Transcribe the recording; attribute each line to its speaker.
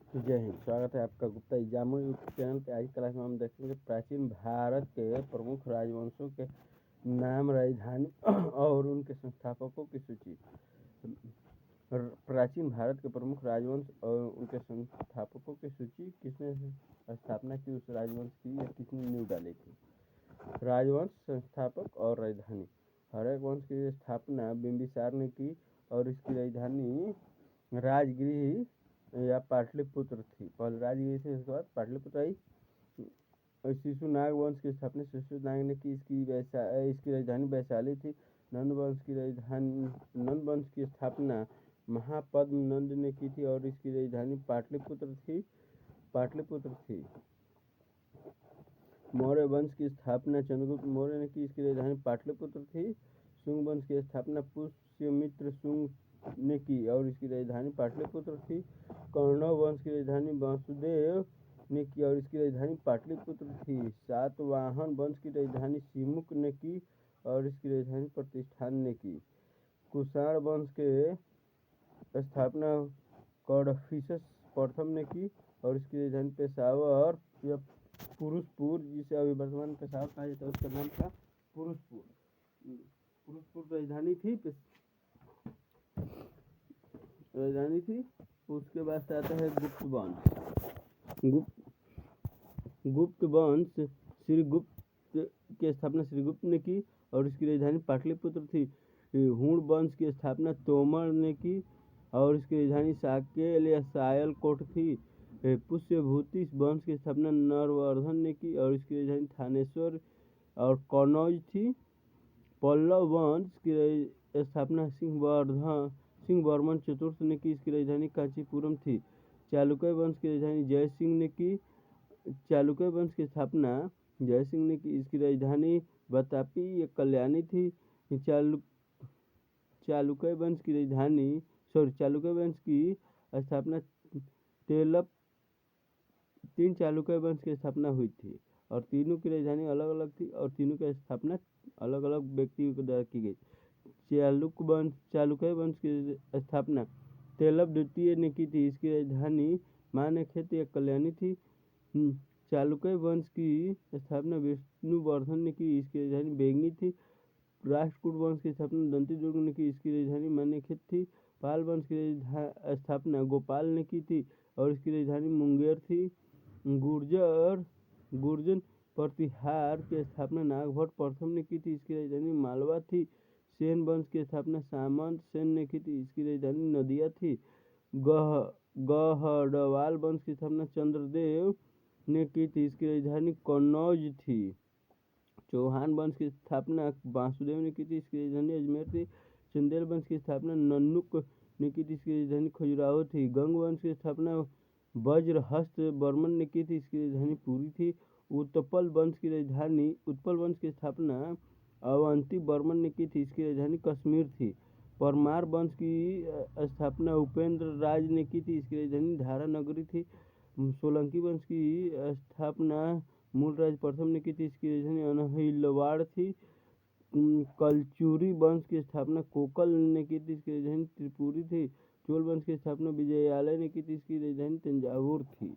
Speaker 1: जय हिंद। स्वागत है आपका गुप्ता एग्जामो यूट्यूब चैनल पे। आज की क्लास में हम देखेंगे प्राचीन भारत के प्रमुख राजवंशों के नाम, राजधानी और उनके संस्थापकों की सूची। प्राचीन भारत के प्रमुख राजवंश और उनके संस्थापकों की सूची। किसने स्थापना की उस राजवंश की, या किसने नींव डाली थी? राजवंश, संस्थापक और राजधानी। हर एक वंश की स्थापना बिंबिसार ने की और इसकी राजधानी राजगृह या पाटलिपुत्र थी। पहले राजगृह थी, उसके बाद पाटलिपुत्र आई। शिशुनाग वंश की स्थापना शिशुनाग ने की। इसकी राजधानी वैशाली थी। नंद वंश की स्थापना महापद्म नंद ने की थी और इसकी राजधानी पाटलिपुत्र थी। मौर्य वंश की स्थापना चंद्रगुप्त मौर्य ने की। इसकी राजधानी पाटलिपुत्र थी। शुंग वंश की स्थापना पुष्यमित्र शुंग ने की और इसकी राजधानी पाटलिपुत्र थी। कौरव वंश की राजधानी वासुदेव ने की और इसकी राजधानी पाटलिपुत्र थी। सातवाहन वंश की राजधानी सिमुक ने की और इसकी राजधानी प्रतिष्ठान ने की। कुषाण वंश के स्थापना कॉडफिसस प्रथम ने की और इसकी राजधानी पेशावर या पुरुषपुर, जिसे अभी वर्तमान पेशावर कहा जाता है, उसका नाम था पुरुषपुर राजधानी थी। उसके बाद आता है गुप्त वंश। गुप्त वंश श्रीगुप्त की स्थापना श्रीगुप्त ने की और इसकी राजधानी पाटलिपुत्र थी। हुण वंश की स्थापना तोमर ने की और इसकी राजधानी साकेल या सायलकोट थी। पुष्यभूति वंश की स्थापना नरवर्धन ने की और इसकी राजधानी थानेश्वर और कनौज थी। पल्लव वंश की स्थापना सिंहवर्मन चतुर्थ ने की। इसकी राजधानी कांचीपुरम थी। चालुक्य वंश की राजधानी जयसिंह ने की। चालुक्य वंश की स्थापना जयसिंह ने की। इसकी राजधानी वातापी या कल्याणी थी। चालुक्य वंश की स्थापना तीन चालुक्य वंश की स्थापना हुई थी और तीनों की राजधानी अलग अलग थी और तीनों की स्थापना अलग अलग व्यक्तियों के द्वारा की गई। चालुक्य वंश की स्थापना तेलव द्वितीय ने की थी। इसकी राजधानी मान्यखेत या कल्याणी थी। चालुक्य वंश की स्थापना विष्णुवर्धन ने की। इसकी राजधानी बेंगी थी। राष्ट्रकूट वंश की स्थापना दंतीदुर्ग ने की। इसकी राजधानी मान्यखेत थी। पाल वंश की स्थापना गोपाल ने की थी और इसकी राजधानी मुंगेर थी। गुर्जर प्रतिहार की स्थापना नागभट्ट प्रथम ने की थी। इसकी राजधानी मालवा थी। सेन वंश की स्थापना सामंत सेन ने की थी। इसकी राजधानी नदिया थी। गहड़वाल वंश की स्थापना चंद्रदेव ने की थी। इसकी राजधानी कन्नौज थी। चौहान वंश की स्थापना वासुदेव ने की थी। इसकी राजधानी अजमेर थी। चंदेल वंश की स्थापना नन्नुक ने की थी। इसकी राजधानी खजुराहो थी। गंग वंश की स्थापना वज्रहस्त वर्मन ने की थी। इसकी राजधानी पुरी थी। उत्पल वंश की स्थापना अवंती वर्मन ने की थी। इसकी राजधानी कश्मीर थी। परमार वंश की स्थापना उपेंद्र राज ने की थी। इसकी राजधानी धारा नगरी थी। सोलंकी वंश की स्थापना मूलराज प्रथम ने की थी। इसकी राजधानी अनहिलवाड़ थी। कलचुरी वंश की स्थापना कोकल ने की थी। इसकी राजधानी त्रिपुरी थी। चोल वंश की स्थापना विजयालय ने की थी। इसकी राजधानी तंजावुर थी।